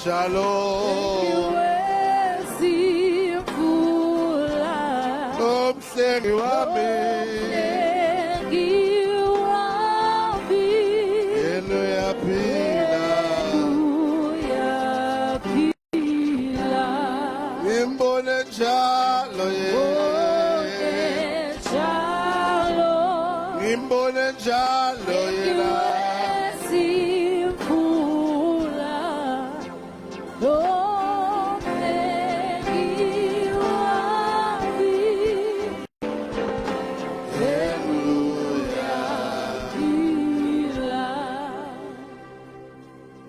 njalo Mhlengi wami yena uyaphila ngimbone njalo ngimbone njalo yena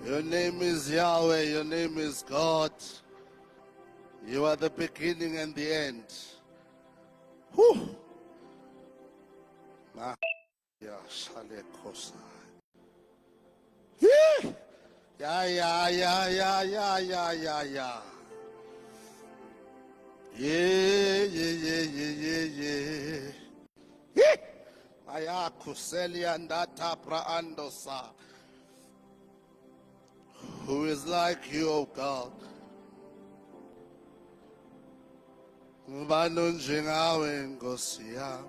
Your name is Yahweh, your name is God. You are the beginning and the end. Whew. Yeah, shale kosa. Yeah, yeah, yeah, yeah, yeah, yeah, yeah, yeah. Yeah, yeah, yeah, yeah, yeah, yeah. Aya kuseli andata praandosa. Who is like you, O God? Ngubani onjengawe Nkosi yami?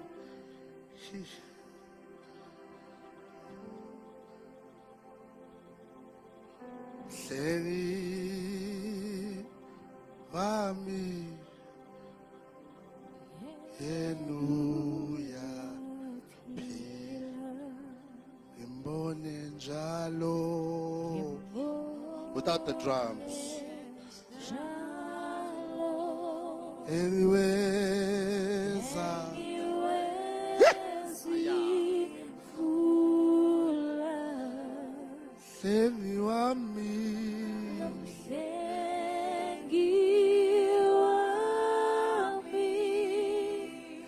Mhlengi wami yenuya ngimbone njalo. Without the drums. Anyways, Mhlengi wami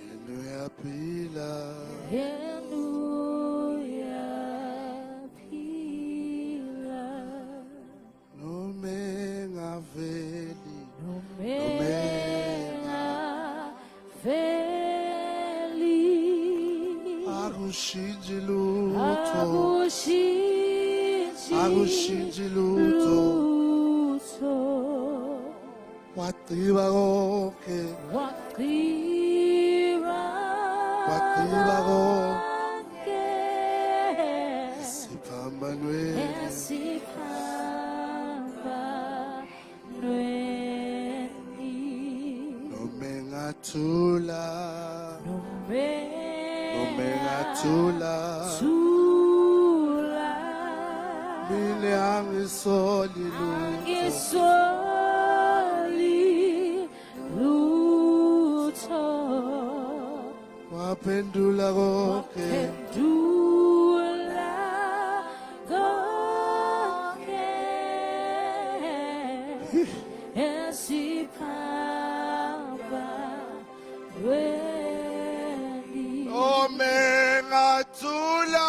yena uyaphila Akushintshi lutho wagqiba konke esiphambanweni nome ngathula Mine angisoli lutho waphendula konke esiphambanweni nome ngathula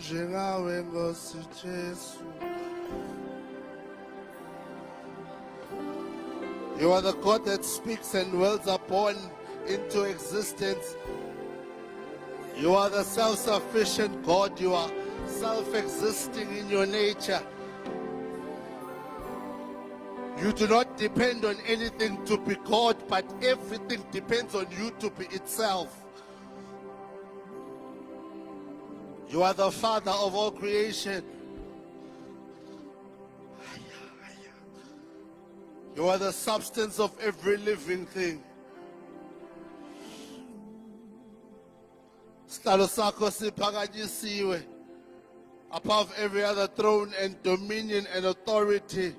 njengawe Nkosi Jesu. You are the God that speaks and worlds are born into existence. You are the self-sufficient God. You are self-existing in your nature. You do not depend on anything to be God, but everything depends on you to be itself. You are the Father of all creation. You are the substance of every living thing. Sihlalo sakho siphakanyisiwe above every other throne and dominion and authority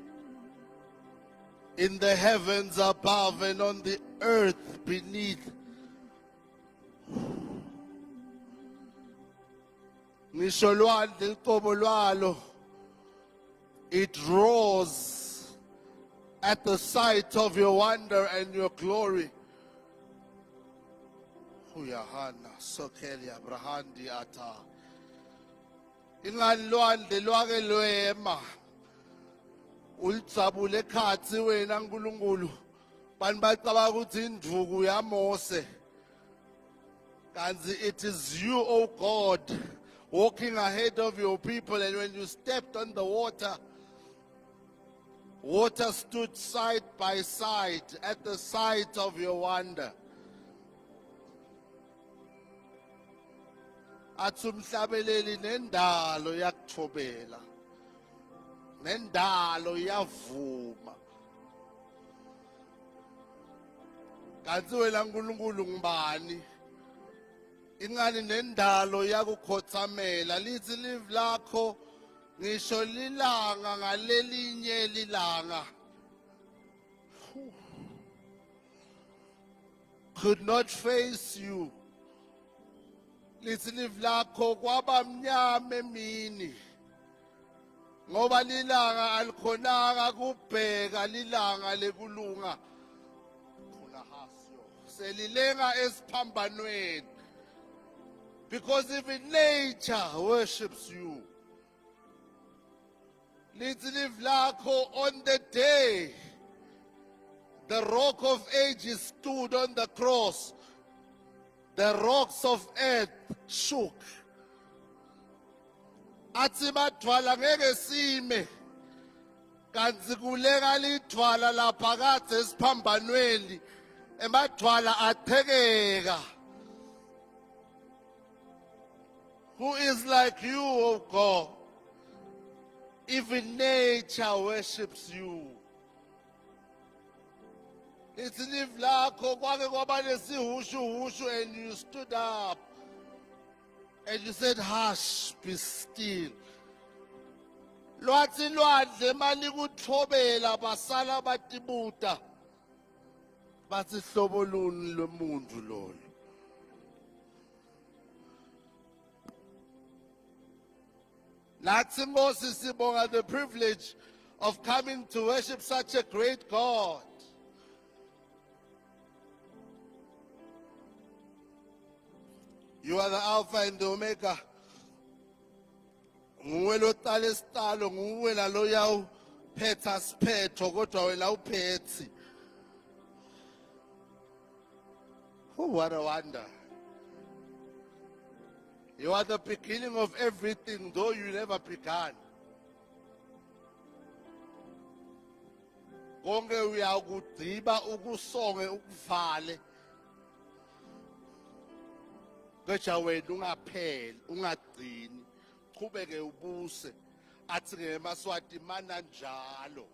in the heavens above and on the earth beneath. ngisho lwandle liqobo lwalo, it roars at the sight of your wonder and your glory. Huyahana sokeli abrahandi ata. Ingani lwandle lwake lwema. Ulidzabule ekhatsi wena nkulunkulu. Bantu bacabanga ukuthi induku yaMose. Kanti it is you, O God, walking ahead of your people, and when you stepped on the water, water stood side by side at the sight of your wonder. Athi umhlabeleli nendalo yakuthobela, nendalo yavuma. Kanti wena nkulunkulu ngubani? Ingani nendalo yakukhothamela, lithi live lakho ngisho lilanga ngalelinye lilanga could not face you. Lithi live lakho kwaba mnyama emini ngoba lilanga alikhonanga kubheka lilanga lekulunga khona hasyo selilenga esiphambanweni. Because even nature worships you. Lithi live lakho on the day the rock of ages stood on the cross, the rocks of earth shook. Athi badwala ngeke sime, kanti kuleka lidwala laphakathi esiphambanweni, emadwala athekeka. Who is like you, O God? Even nature worships you. It's live lakho kwake kwaba nesihushu and you stood up and you said, hush, be still. Lwathi lwandle malikuthobela basala batibuta. Bathi hlobo luni lomuntu lolo. Nathi Nkosi sibonga the privilege of coming to worship such a great God. You are the Alpha and the Omega. Nguwe loqala isiqalo, nguwe nalo uyawuphetha siphetho kodwa wena awuphethi. Oh, what a wonder. You are the beginning of everything, though you never began. Konke uyakugciba ukusonge ukuvale. Kodwa wena ungapheli, ungagcini, qhubeke ubuse. Athi ngeMaswati mana njalo.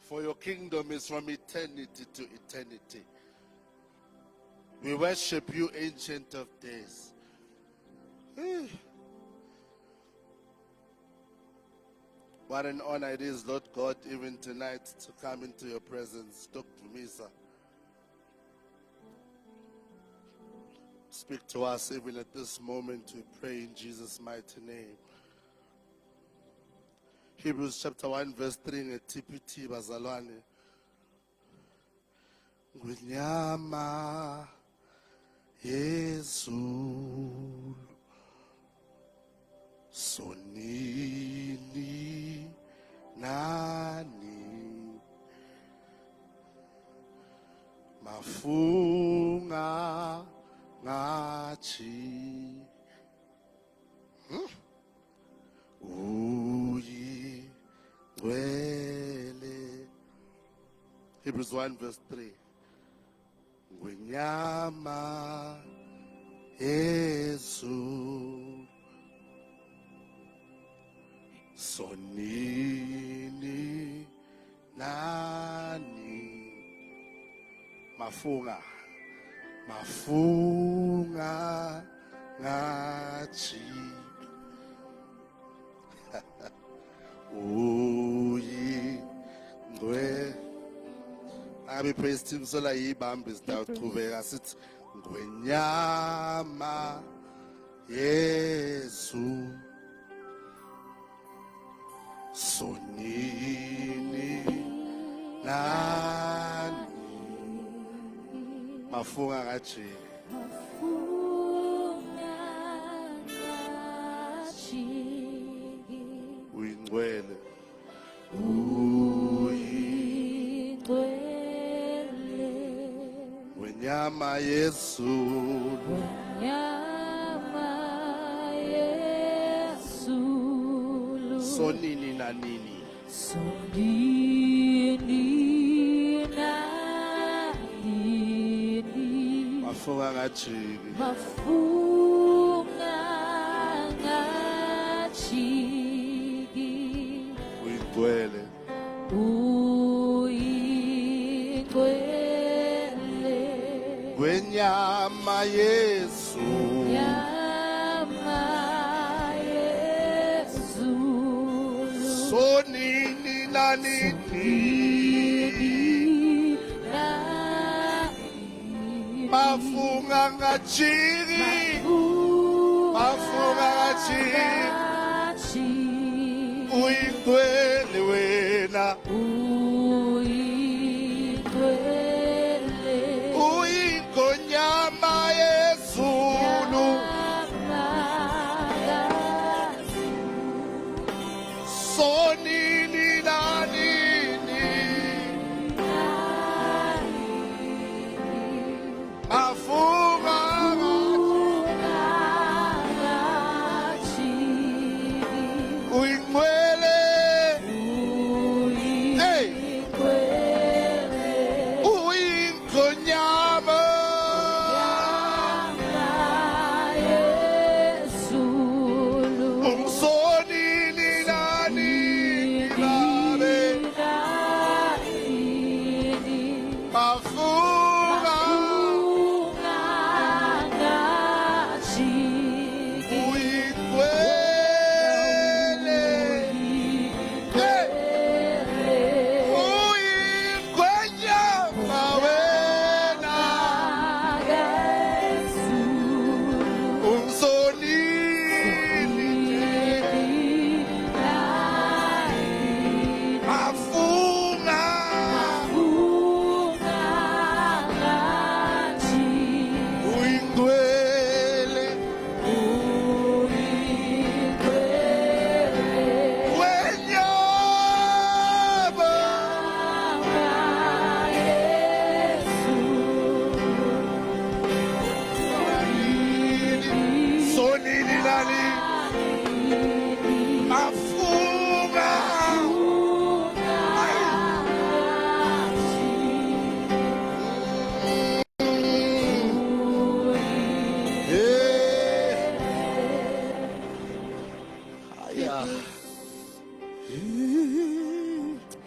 For your kingdom is from eternity to eternity. We worship you, Ancient of Days. What an honor it is, Lord God, even tonight to come into your presence. Talk to me, sir. Speak to us even at this moment, we pray in Jesus' mighty name. Hebrews chapter 1 verse 3 nge-TPT bazalwane. Ngwenyama yezulu sonini nani mafunga ngathi uyi ngcwele. Hebrews 1 verse 3. Ngwenyama Yesu sonini nani mafunga ngathi uyi ngcwele. Abi praise team sola yibambi sitawuchubeka sithi ngwenyama Yesu sonini nani mafunga ngajiki uyingcwele wenyama yezulu sonini na nini mafunga ngajiki uyingcwele wenyama yezulu sonini na nini mafunga ngajiki uyingcwele wena uyingonyama yezulu sonini na nini mafunga uyingcwele hey uyingonyama umsonini na nini babe mafunga uyingcwele hey uyingonyama wena umsonini mafunga uyingcwele wenyama sonini nani mafunga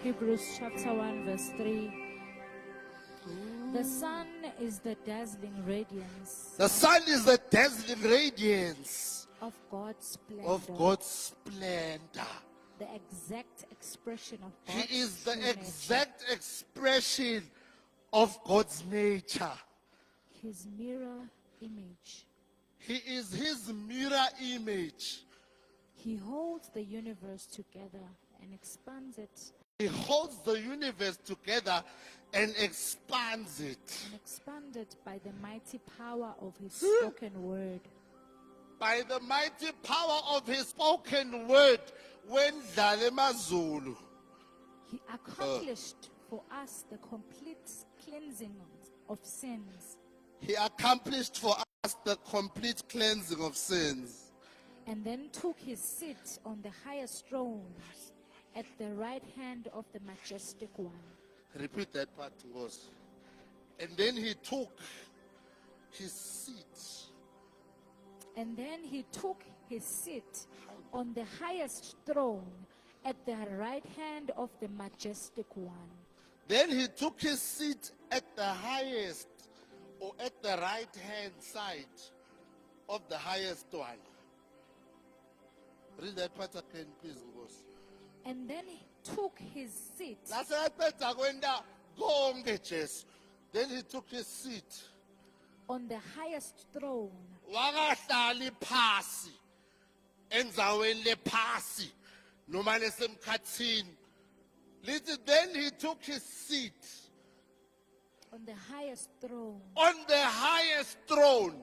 Hebrews chapter 1 verse 3. The sun is the dazzling radiance The sun is the dazzling radiance of God's splendor, of God's splendor. the exact expression of God's He is the true nature. exact expression of God's nature. His mirror image. He is his mirror image. He holds the universe together and expands it He holds the universe together and expands it by the mighty power of his spoken word. by the mighty power of his spoken word. Wendlale emazulu. He accomplished for us the complete cleansing of sins, He accomplished for us the complete cleansing of sins. and then took his seat on the highest thrones at the right hand of the majestic one. Repeat that part, Ngosi. And then he took his seat. And then he took his seat on the highest throne at the right hand of the majestic one. Then he took his seat at the highest or at the right hand side of the highest one. Read that part again, please, Ngosi. And then he took his seat. Nasaqeda kwenda konke Jesu. Then he took his seat on the highest throne. Wakahlali phasi endzaweni lephasi noma lesemkhatsini. Listen, then he took his seat On the highest throne. on the highest throne.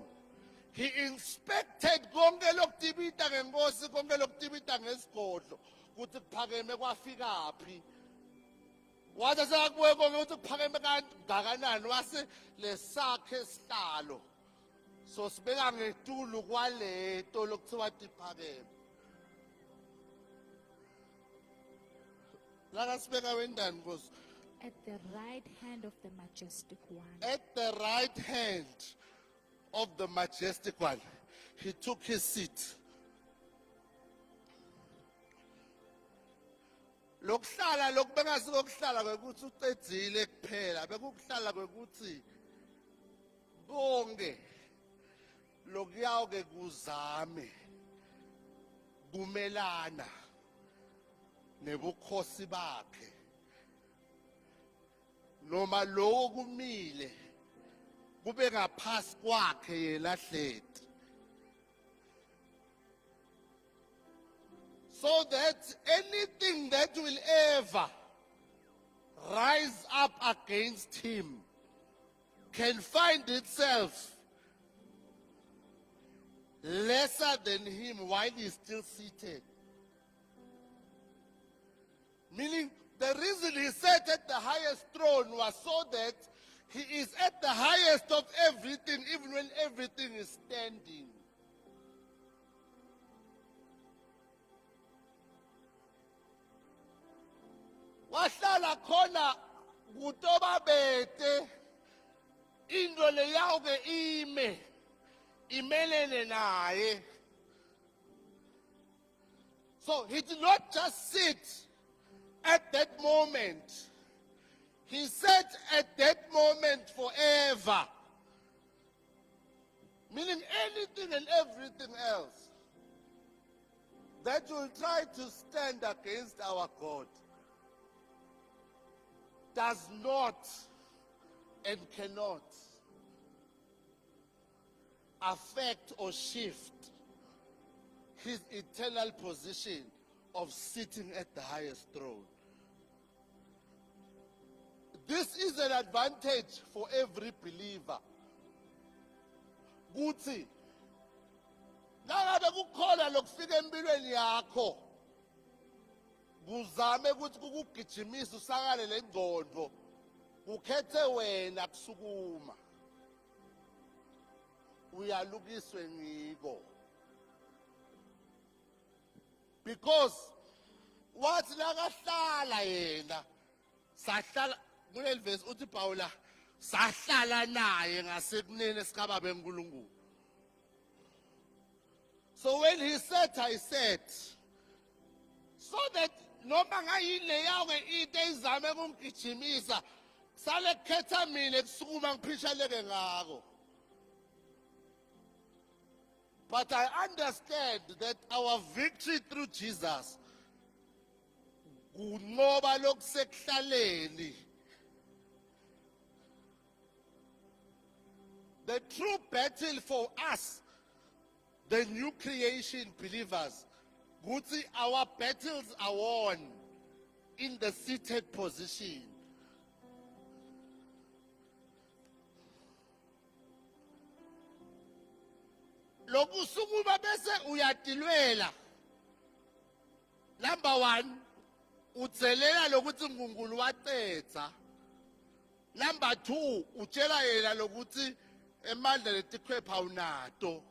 He inspected konke lokutibita ngenkosi, konke lokutibita ngesigodlo, ukuthi kuphakeme kwafikaphi. Wathi sekakubuye konke ukuthi kuphakeme kangakanani, wase lesakhe isihlalo. So sibeka ngetulu kwaleto lokuthiwa tiphakeme. Laka sibeka wendani Nkosi? At the right hand of the majestic one. At the right hand of the majestic one, he took his seat. Lokuhlala lokubengasi kokuhlala kwekuthi ucedzile kuphela, bekukuhlala kwekuthi konke lokuyawuke kuzame kumelana nebukhosi bakhe. Noma lokho kumile kube ngaphasi kwakhe yena hleti. So that anything that will ever rise up against him can find itself lesser than him while he's still seated. Meaning, the reason he sat at the highest throne was so that he is at the highest of everything, even when everything is standing. Wahlala khona kutobabete into leyawuke ime imelene naye. So he did not just sit at that moment. He sat at that moment forever. Meaning anything and everything else that will try to stand against our God does not and cannot affect or shift his eternal position of sitting at the highest throne. This is an advantage for every believer. Kuthi nangabe kukhona lokufika empilweni yakho kuzame ukuthi kukugijimisa usakale lengqondo, ukhethe wena kusukuma, uyalukiswe ngiko. Because wathi nakahlala yena sahlala kuleli verse uthi Paula sahlala naye ngasekunene sikaBaba eNkulunkulu. So when he sat, I sat, so that noma ngayile yawe into izame kumgijimisa sale khetha mina kusukuma ngiphishaleke ngako. But I understand that our victory through Jesus kunqoba lokusekuhlaleni. The true battle for us, the new creation believers, Guti, our battles are won in the seated position. Lokusukuma bese uyatilwela. Number one, utselela lokuthi ngungulu wacedza. Number two, utshela yena lokuthi emandla letikhwepha unato.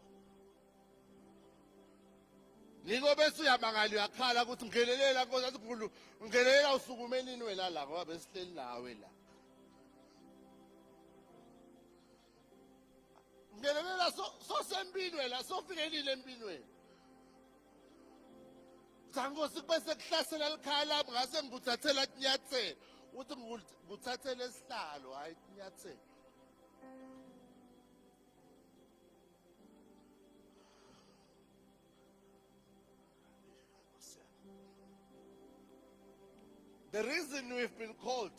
Niko bese uyamangala uyakhala ukuthi ngelelela Nkosi yathi Nkulunkulu, ngelelela usukumenini wena la ngoba besihleli nawe la. Ngelelela so sempini wena so fikelile empini wena. Nkosi bese kuhlasela likhaya lami ngase ngikuthathela inyathelo uthi ngikuthathele isihlalo hayi inyathelo. The reason we've been called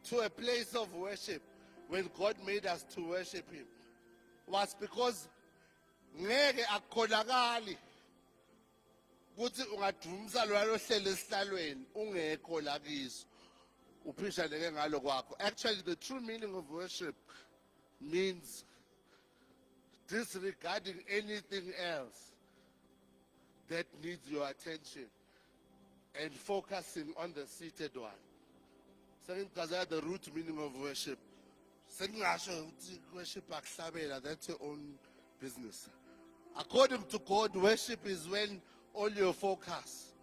to a place of worship when God made us to worship Him was because ngeke akukholakali ukuthi ungadumisa lo lohlelo esihlalweni ungekho la kiso uphisha neke ngalo kwakho. Actually, the true meaning of worship means disregarding anything else that needs your attention and focusing on the seated one. Second, because the root meaning of worship. Second, worship akuhlabela, that's your own business. According to God, worship is when all your focus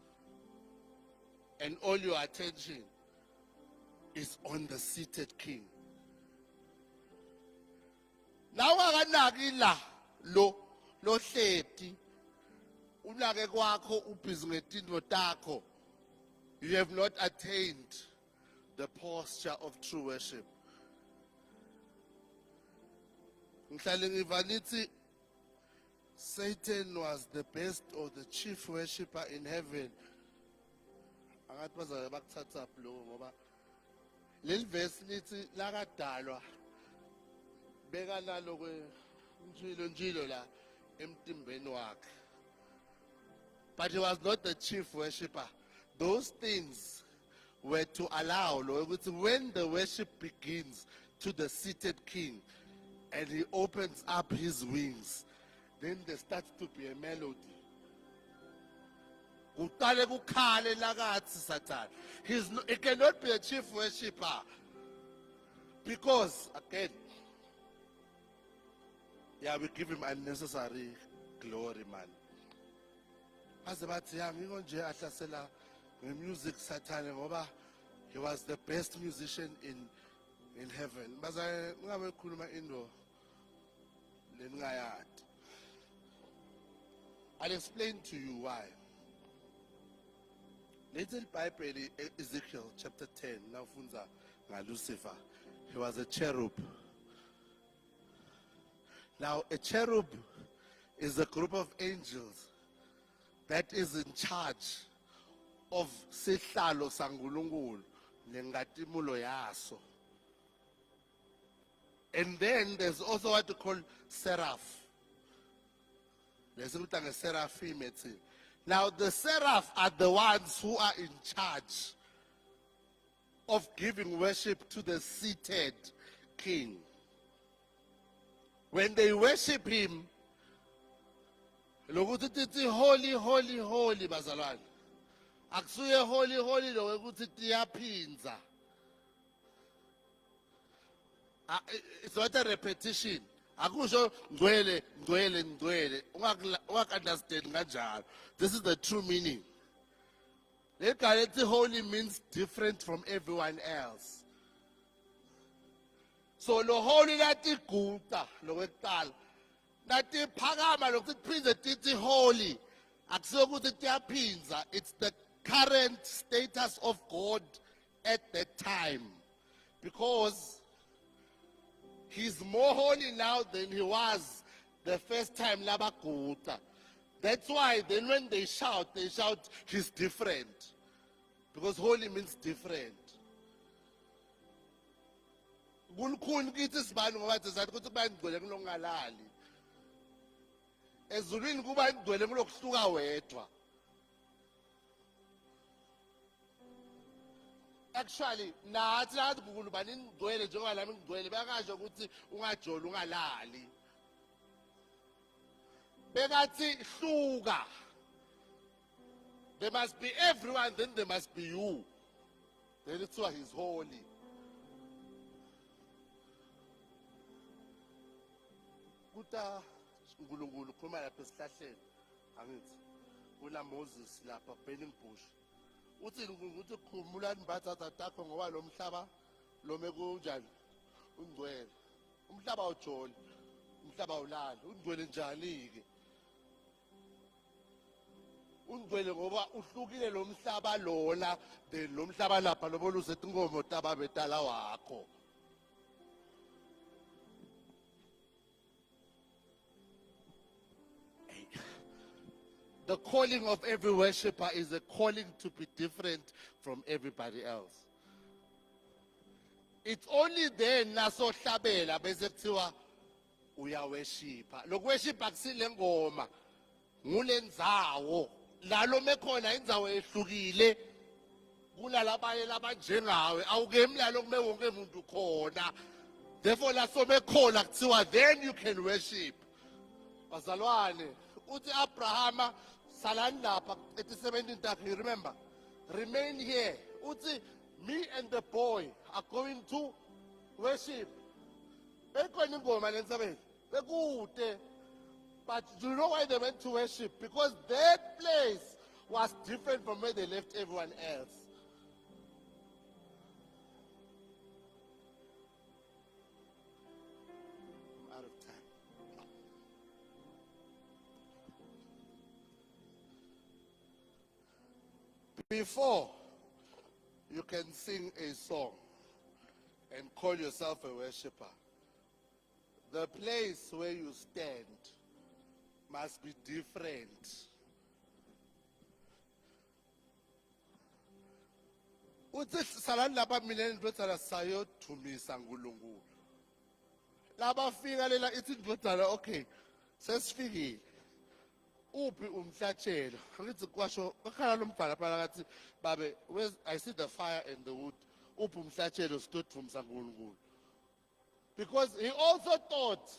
and all your attention is on the seated King. Now ungakanaki la lo hleti unake kwakho ubhizi ngetinto takho, you have not attained the posture of true worship. Ngihlale ngiva nithi Satan was the best or the chief worshipper in heaven. Angathi bazabe bakuthatha lo ngoba leli verse lithi lakadalwa beka nalo kwe njilo la emtimbeni wakhe. But he was not the chief worshipper. Those things were to allow Lord, when the worship begins to the seated King and he opens up his wings, then there starts to be a melody. Kuqale kukhale lakathi Satan. He cannot be a chief worshipper because, again, we give him unnecessary glory, man. Baze bathi ngiko nje ahlasela ngemusic Satan ngoba he was the best musician in heaven. Baze ngabe khuluma into leningayadi. I'll explain to you why. Little Bible, Ezekiel chapter 10, now funza nga Lucifer. He was a cherub. Now a cherub is a group of angels that is in charge of sihlalo sangulungulu nengatimulo yaso. And then there's also what they call seraph. There's something a seraphim. Now the seraph are the ones who are in charge of giving worship to the seated King. When they worship him, lokuthi tithi holy, holy, holy bazalwane. Akusuye holy, holy lokuthi tiyaphinza. It's not a repetition. Akusho ngcwele, ngcwele, ngcwele. Ungak-understand kanjalo. This is the true meaning. The holy means different from everyone else. So lo holy lati guta lokwekuqala. Nathi phakama lokuthi phinze tithi holy. Akusuye ukuthi tiyaphinza. It's the current status of God at that time. Because he's more holy now than he was the first time labaguta. That's why then when they shout, he's different. Because holy means different. Kulukhuni kithi sibani ngoba sizathi ukuthi kuba ngcwele kulongalali. Ezulwini kuba ngcwele kulokuhluka wedwa. Actually, nathi nathi kukhulu bani ngcwele njengoba lami ngcwele bayakasho ukuthi ungajola ungalali. Bekathi hluka. There must be everyone, then there must be you. Then it's why he's holy. Kuta ngulungulu khoma lapha esihlahleni angithi kuna Moses lapha burning bush. Uthi ukuthi khumulani bathatha takho ngoba lo mhlaba lo mekunjani ungcwele. Umhlaba awujoli, umhlaba awulali, ungcwele njani ke? Ungcwele ngoba uhlukile lo mhlaba lona then lo mhlaba lapha lobo luzethe inkomo taba betala wakho. The calling of every worshipper is a calling to be different from everybody else. It's only then nasohlabela bese kuthiwa uyaworshipa. Lokuworshipa kusile ngoma ngulendzawo lalo mekhona indzawo ehlukile kunalabanye labanjengawe awukemi lalo kume wonke umuntu khona. Therefore la sobekhona kuthiwa then you can worship. Bazalwane uthi Abrahama salani lapha ethi 17 takhe, you remember, remain here. Uthi me and the boy are going to worship. Bekhona ingoma lensabeni bekude. But do you know why they went to worship? Because that place was different from where they left everyone else. I'm out of time. Before you can sing a song and call yourself a worshiper, the place where you stand must be different. Uthi salani lapha mina indodana sayodumisa uNkulunkulu. Labafika lela ithi indodana okay sesifikile. Uphi umhlatshelo? Ngithi kwasho akhala lombhala phakathi babe I see the fire and the wood. Uphi umhlatshelo sidodumisa uNkulunkulu. Because he also thought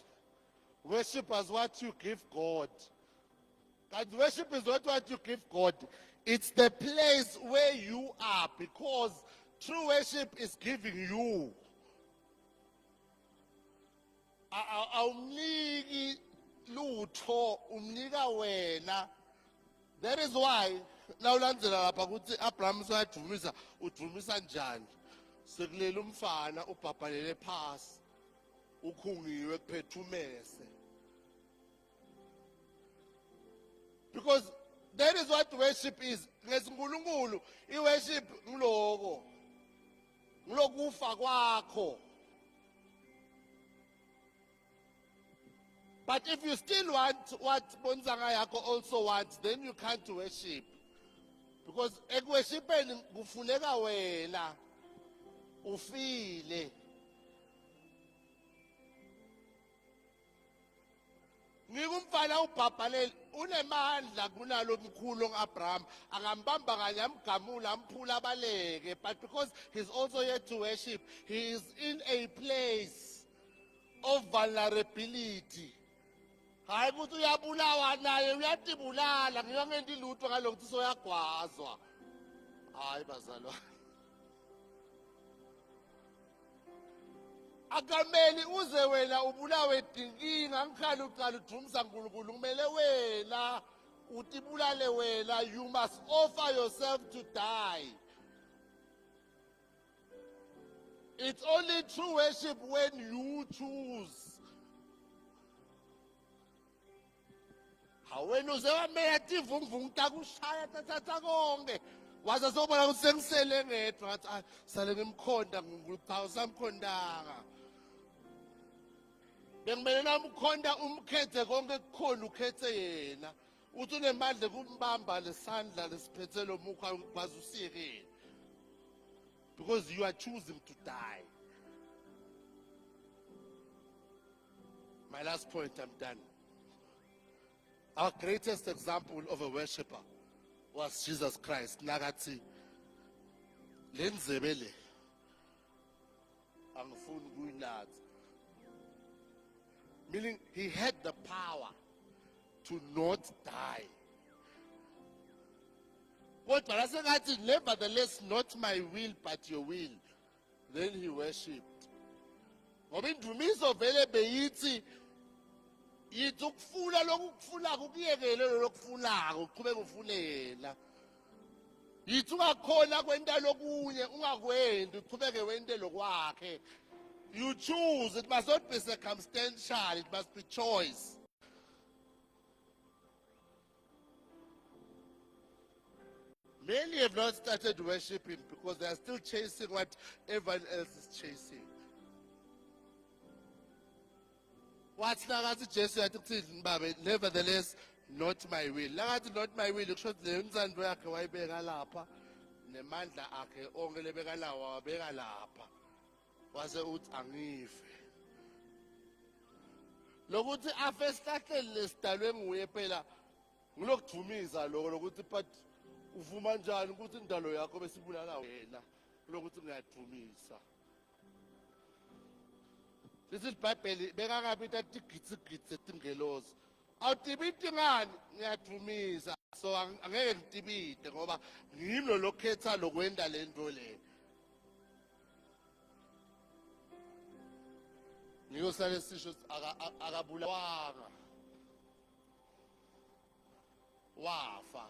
worship is what you give God. And worship is not what you give God. It's the place where you are, because true worship is giving you. Awumniki lutho umnika wena. That is why nawulandzela lapha ukuthi Abraham soyadumisa udumisa njani. Sekulela umfana ubhabhalele phasi. Ukhungiwe kuphethe umese. Because that is what worship is. NgesiNkulunkulu iworship ngiloko. Ngilokufa kwakho. But if you still want what Bonzanga yakho also wants, then you can't worship. Because ekuworshipeni kufuneka wena ufile. NgikuMfana uBhabhaleli unemandla kunalo mkhulu ngoAbraham angambamba kanye amgamula amphula abaleke, but because he's also here to worship, he is in a place of vulnerability. Hayi ukuthi uyabulawa naye uyatibulala ngiyongenti lutho ngalokho soyagwazwa. Hayi bazalwa. Akameli uze wena ubulawe dinkinga ngikhali uqala udumisa uNkulunkulu kumele wena utibulale wena. You must offer yourself to die. It's only true worship when you choose. Hawena uzewamela tivumvungu takushaya tathatha konke waze sobona ukuthi sengisele ngedwa ngathi sale ngimkhonda uNkulunkulu cha usamkhondanga. Bengimele nami ukhonda umkhethe konke kukhona ukhethe yena. Uthi unemandla kumbamba lesandla lesiphethe lo mukha ukwazi usiyekela. Because you are choosing to die. My last point, I'm done. Our greatest example of a worshipper was Jesus Christ. Nagathi lenzebe le angifuni kuyinathi. Meaning he had the power to not die. Kodwa lasengathi nevertheless not my will but your will. Then he worshipped. Ngoba indumiso vele beyithi yithi ukufuna lokufuna ukuyekele lokufunako uqhubeka ufune yena. Yithi ungakhona kwenta lokunye ungakwendi uqhubeke wente lokwakhe. You choose. It must not be circumstantial. It must be choice. Many have not started worshiping because they are still chasing what everyone else is chasing. What's nagathi Jesu yathi kuthini babe, nevertheless not my will. Nagathi not my will ukusho ukuthi le nzando yakhe wayibeka lapha nemandla akhe onke lebeka lawo wabeka lapha. wase uthi angife. Lokuthi afe esihlahleni lesidalwe nguye phela ngilokudumisa lokho lokuthi but uvuma njani ukuthi indalo yakho besibulala wena lokuthi ngiyadumisa. Lithi iBhayibheli bekakabi tatigitsigitse etingelosi. Awutibiti ngani ngiyadumisa. So angeke ngitibite ngoba ngimi lokhetha lokwenda lento le. Ngiyosale sisho akabulawanga. Wafa.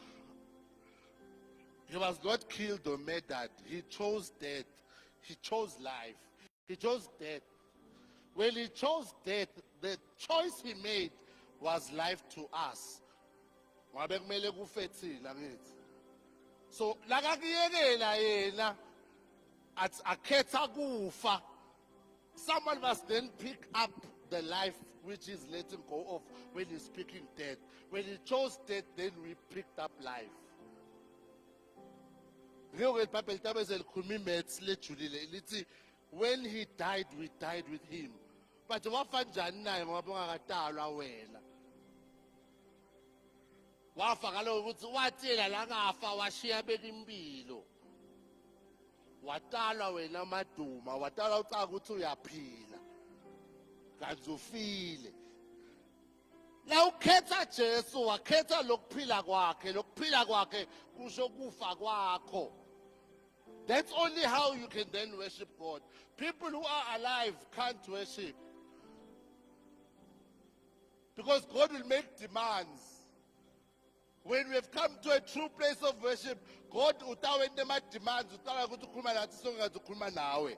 He was not killed or murdered. He chose death. He chose life. He chose death. When he chose death, the choice he made was life to us. Ngabe kumele kufe thina ngithi. So lakakiyekela yena athi akhetha kufa. Someone must then pick up the life which he's letting go of when he's speaking death. When he chose death, then we picked up life. When he died, we died with him. But wafa njani naye ngoba ungakatalwa wena? Wafa kaloku ukuthi wathela la ngafa washiya beka impilo. Watalwa wena maduma, watalwa ucaka ukuthi uyaphila. Kanti ufile. La ukhetha Jesu, wakhetha lokuphila kwakhe, lokuphila kwakhe kusho kufa kwakho. That's only how you can then worship God. People who are alive can't worship. Because God will make demands. When we have come to a true place of worship, God utawende ma demands, utawa ukuthi ukhuluma nathi songathi ukhuluma nawe.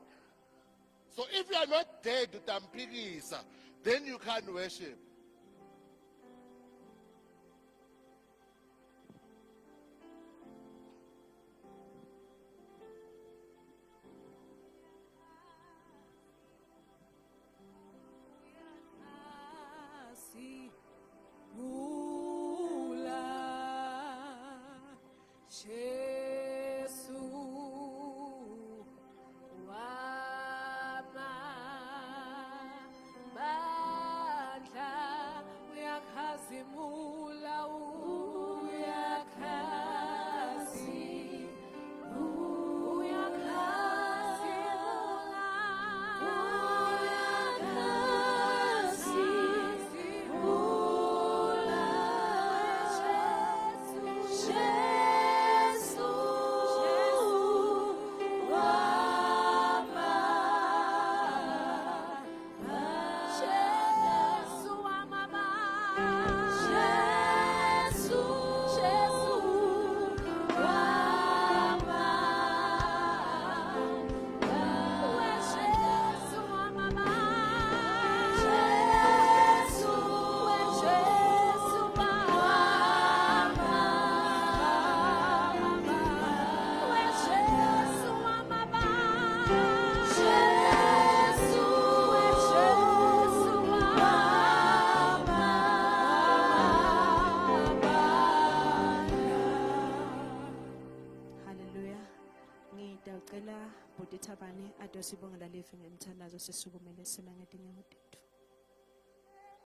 So if you are not dead utampikisa, then you can't worship. Ngicela Bhuti Thabane adosibongela live ngemthandazo sisukumele sima ngetinyawo.